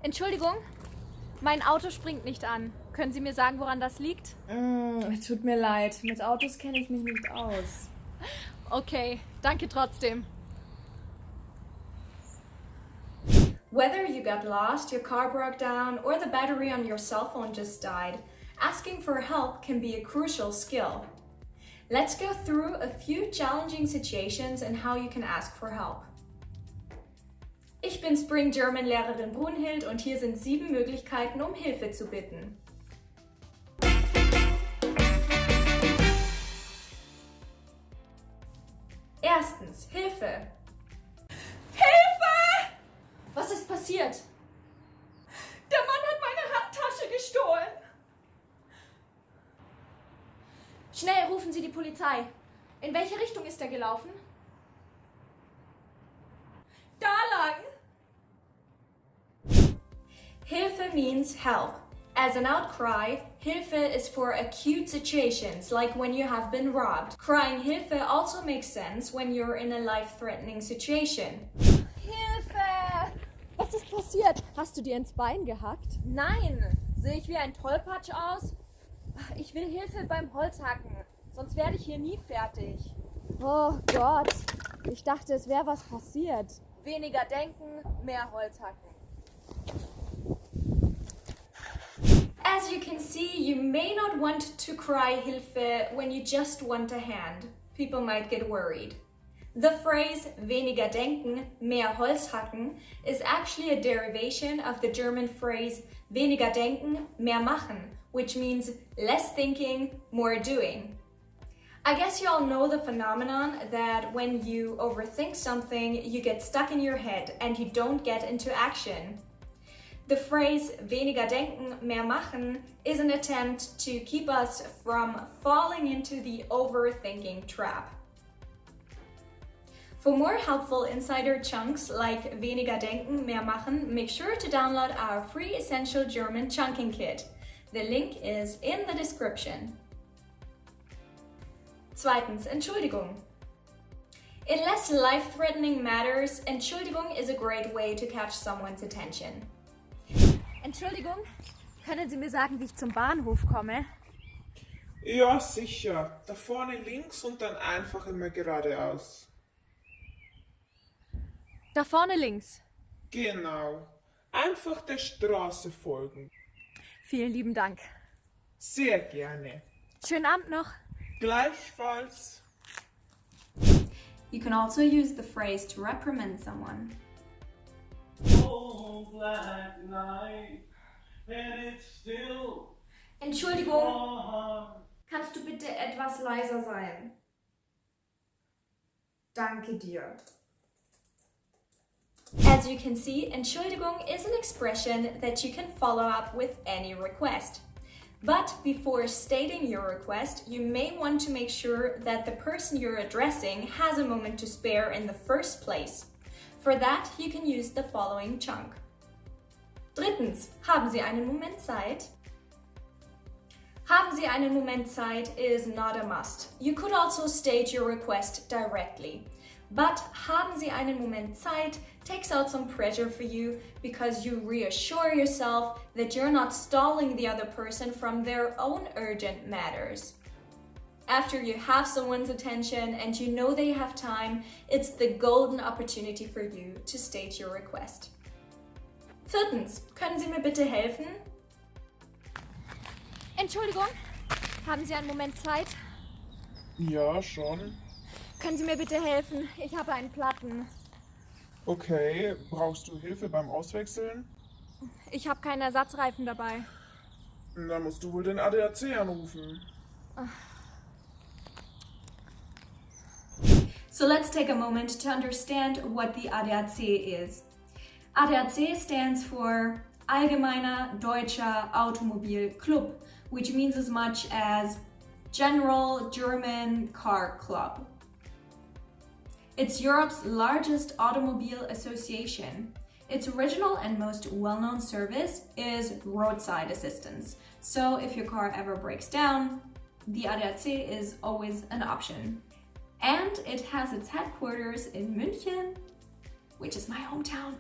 Entschuldigung, mein Auto springt nicht an. Können Sie mir sagen, woran das liegt? Tut mir leid, mit Autos kenne ich mich nicht aus. Okay, danke trotzdem. Whether you got lost, your car broke down, or the battery on your cell phone just died, asking for help can be a crucial skill. Let's go through a few challenging situations and how you can ask for help. Ich bin Spring German Lehrerin Brunhild und hier sind 7 Möglichkeiten, um Hilfe zu bitten. Erstens, Hilfe. Hilfe! Was ist passiert? Der Mann hat meine Handtasche gestohlen. Schnell rufen Sie die Polizei. In welche Richtung ist er gelaufen? Da lang. Hilfe means help. As an outcry, Hilfe is for acute situations, like when you have been robbed. Crying Hilfe also makes sense when you're in a life-threatening situation. Hilfe! Was ist passiert? Hast du dir ins Bein gehackt? Nein! Sehe ich wie ein Tollpatsch aus? Ich will Hilfe beim Holzhacken, sonst werde ich hier nie fertig. Oh Gott, ich dachte, es wäre was passiert. Weniger denken, mehr Holzhacken. As you can see, you may not want to cry Hilfe when you just want a hand. People might get worried. The phrase weniger denken, mehr Holz hacken is actually a derivation of the German phrase weniger denken, mehr machen, which means less thinking, more doing. I guess you all know the phenomenon that when you overthink something, you get stuck in your head and you don't get into action. The phrase weniger denken, mehr machen is an attempt to keep us from falling into the overthinking trap. For more helpful insider chunks like weniger denken, mehr machen, make sure to download our free essential German chunking kit. The link is in the description. Zweitens, Entschuldigung. In less life-threatening matters, Entschuldigung is a great way to catch someone's attention. Entschuldigung, können Sie mir sagen, wie ich zum Bahnhof komme? Ja, sicher. Da vorne links und dann einfach immer geradeaus. Da vorne links. Genau. Einfach der Straße folgen. Vielen lieben Dank. Sehr gerne. Schönen Abend noch. Gleichfalls. You can also use the phrase to reprimand someone. Oh, black night, and it's still Entschuldigung, on. kannst du bitte etwas leiser sein? Danke dir. As you can see, Entschuldigung is an expression that you can follow up with any request. But before stating your request, you may want to make sure that the person you're addressing has a moment to spare in the first place. For that, you can use the following chunk. Drittens, haben Sie einen Moment Zeit? Haben Sie einen Moment Zeit is not a must. You could also state your request directly. But haben Sie einen Moment Zeit takes out some pressure for you because you reassure yourself that you're not stalling the other person from their own urgent matters. After you have someone's attention and you know they have time, it's the golden opportunity for you to state your request. Viertens, können Sie mir bitte helfen? Entschuldigung, haben Sie einen Moment Zeit? Ja, schon. Können Sie mir bitte helfen? Ich habe einen Platten. Okay, brauchst du Hilfe beim Auswechseln? Ich habe keinen Ersatzreifen dabei. Dann musst du wohl den ADAC anrufen. So let's take a moment to understand what the ADAC is. ADAC stands for Allgemeiner Deutscher Automobil Club, which means as much as General German Car Club. It's Europe's largest automobile association. Its original and most well-known service is roadside assistance. So if your car ever breaks down, the ADAC is always an option. And it has its headquarters in München, which is my hometown.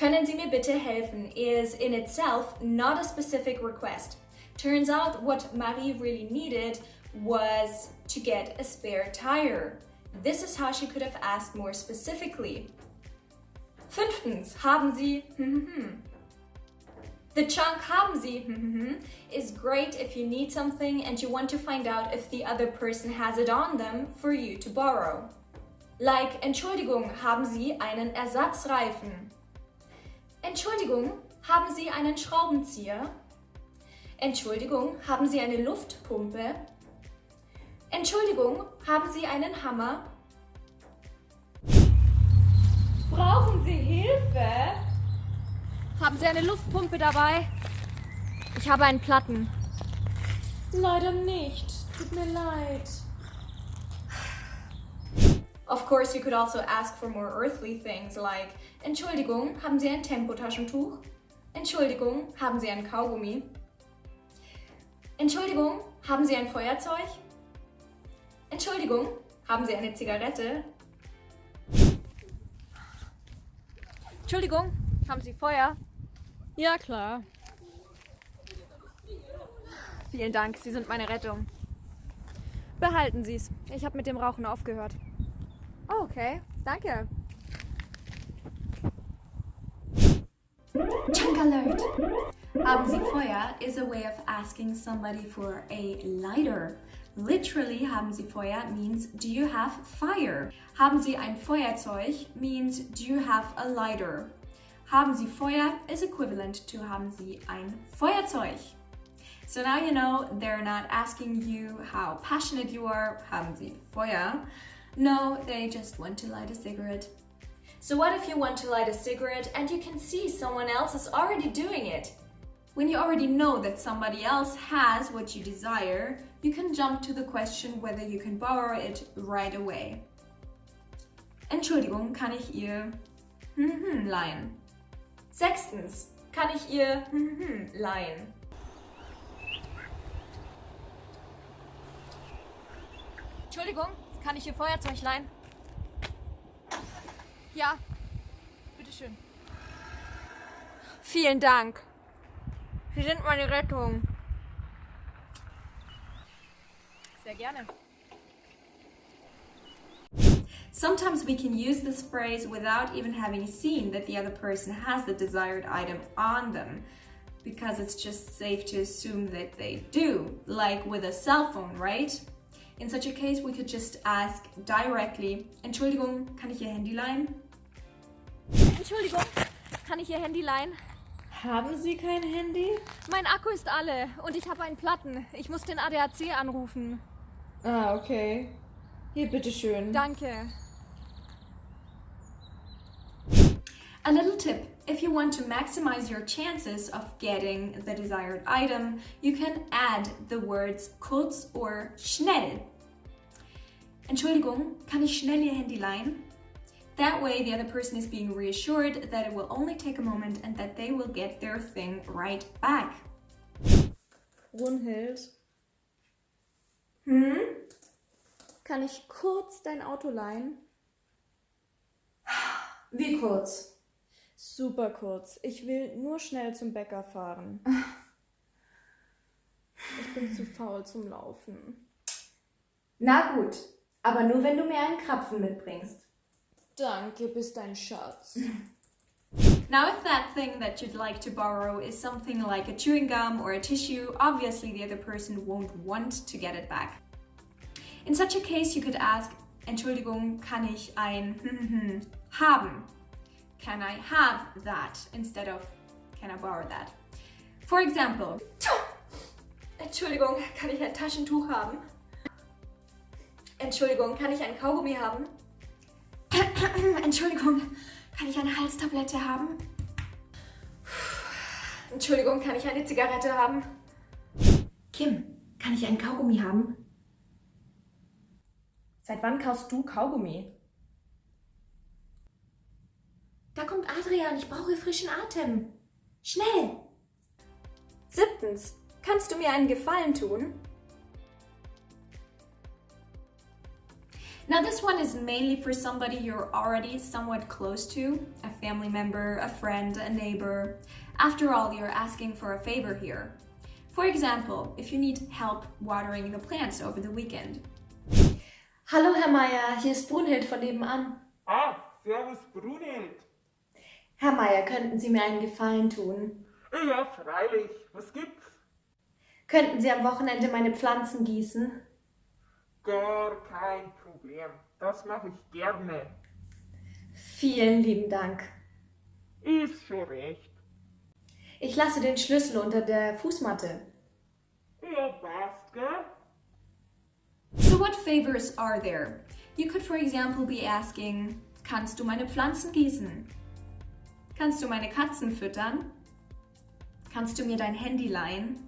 Können Sie mir bitte helfen is in itself not a specific request. Turns out what Marie really needed was to get a spare tire. This is how she could have asked more specifically. 5. Haben Sie The chunk haben Sie is great if you need something and you want to find out if the other person has it on them for you to borrow. Like, Entschuldigung, haben Sie einen Ersatzreifen? Entschuldigung, haben Sie einen Schraubenzieher? Entschuldigung, haben Sie eine Luftpumpe? Entschuldigung, haben Sie einen Hammer? Brauchen Sie Hilfe? Haben Sie eine Luftpumpe dabei? Ich habe einen Platten. Leider nicht. Tut mir leid. Of course, you could also ask for more earthly things like Entschuldigung, haben Sie ein Tempotaschentuch? Entschuldigung, haben Sie ein Kaugummi? Entschuldigung, haben Sie ein Feuerzeug? Entschuldigung, haben Sie eine Zigarette? Entschuldigung, haben Sie Feuer? Ja, klar. Vielen Dank, Sie sind meine Rettung. Behalten Sie es. Ich habe mit dem Rauchen aufgehört. Oh, okay, danke. Chunk alert! Haben Sie Feuer is a way of asking somebody for a lighter. Literally, haben Sie Feuer means do you have fire? Haben Sie ein Feuerzeug means do you have a lighter? Haben Sie Feuer is equivalent to haben Sie ein Feuerzeug. So now you know they're not asking you how passionate you are, haben Sie Feuer? No, they just want to light a cigarette. So what if you want to light a cigarette and you can see someone else is already doing it? When you already know that somebody else has what you desire, you can jump to the question whether you can borrow it right away. Entschuldigung, kann ich Ihr leihen? 6. Kann ich Ihr leihen? Entschuldigung, kann ich Ihr Feuerzeug leihen? Ja, bitteschön. Vielen Dank. Sie sind meine Rettung. Sehr gerne. Sometimes we can use this phrase without even having seen that the other person has the desired item on them, because it's just safe to assume that they do, like with a cell phone, right? In such a case, we could just ask directly, Entschuldigung, kann ich Ihr Handy leihen? Entschuldigung, kann ich Ihr Handy leihen? Haben Sie kein Handy? Mein Akku ist alle und ich habe einen Platten. Ich muss den ADAC anrufen. Ah, okay. Hier, bitteschön. Danke. A little tip, if you want to maximize your chances of getting the desired item, you can add the words kurz or schnell. Entschuldigung, kann ich schnell Ihr Handy leihen? That way, the other person is being reassured that it will only take a moment and that they will get their thing right back. Brunhild, kann ich kurz dein Auto leihen? Wie kurz? Super kurz. Ich will nur schnell zum Bäcker fahren. Ich bin zu faul zum Laufen. Na gut, aber nur wenn du mir einen Krapfen mitbringst. Danke, bist ein Schatz. Now, if that thing that you'd like to borrow is something like a chewing gum or a tissue, obviously the other person won't want to get it back. In such a case, you could ask, Entschuldigung, kann ich ein haben? Can I have that instead of can I borrow that? For example, Entschuldigung, kann ich ein Taschentuch haben? Entschuldigung, kann ich ein Kaugummi haben? Entschuldigung, kann ich eine Halstablette haben? Entschuldigung, kann ich eine Zigarette haben? Kim, kann ich einen Kaugummi haben? Seit wann kaufst du Kaugummi? Da kommt Adrian, ich brauche frischen Atem. Schnell! 7. Kannst du mir einen Gefallen tun? Now this one is mainly for somebody you're already somewhat close to, a family member, a friend, a neighbor. After all, you're asking for a favor here. For example, if you need help watering the plants over the weekend. Hallo Herr Meier, hier ist Brunhild von nebenan. Ah, servus Brunhild. Herr Meier, könnten Sie mir einen Gefallen tun? Ja, freilich. Was gibt's? Könnten Sie am Wochenende meine Pflanzen gießen? Gar kein Problem. Das mache ich gerne. Vielen lieben Dank. Ist schon recht. Ich lasse den Schlüssel unter der Fußmatte. Ja, passt, gell? So what favors are there? You could, for example, be asking, kannst du meine Pflanzen gießen? Kannst du meine Katzen füttern? Kannst du mir dein Handy leihen?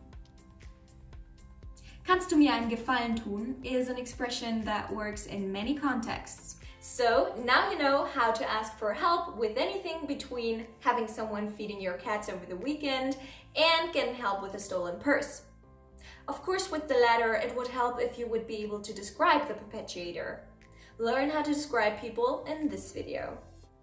Kannst du mir einen Gefallen tun is an expression that works in many contexts. So now you know how to ask for help with anything between having someone feeding your cats over the weekend and getting help with a stolen purse. Of course, with the latter, it would help if you would be able to describe the perpetuator. Learn how to describe people in this video.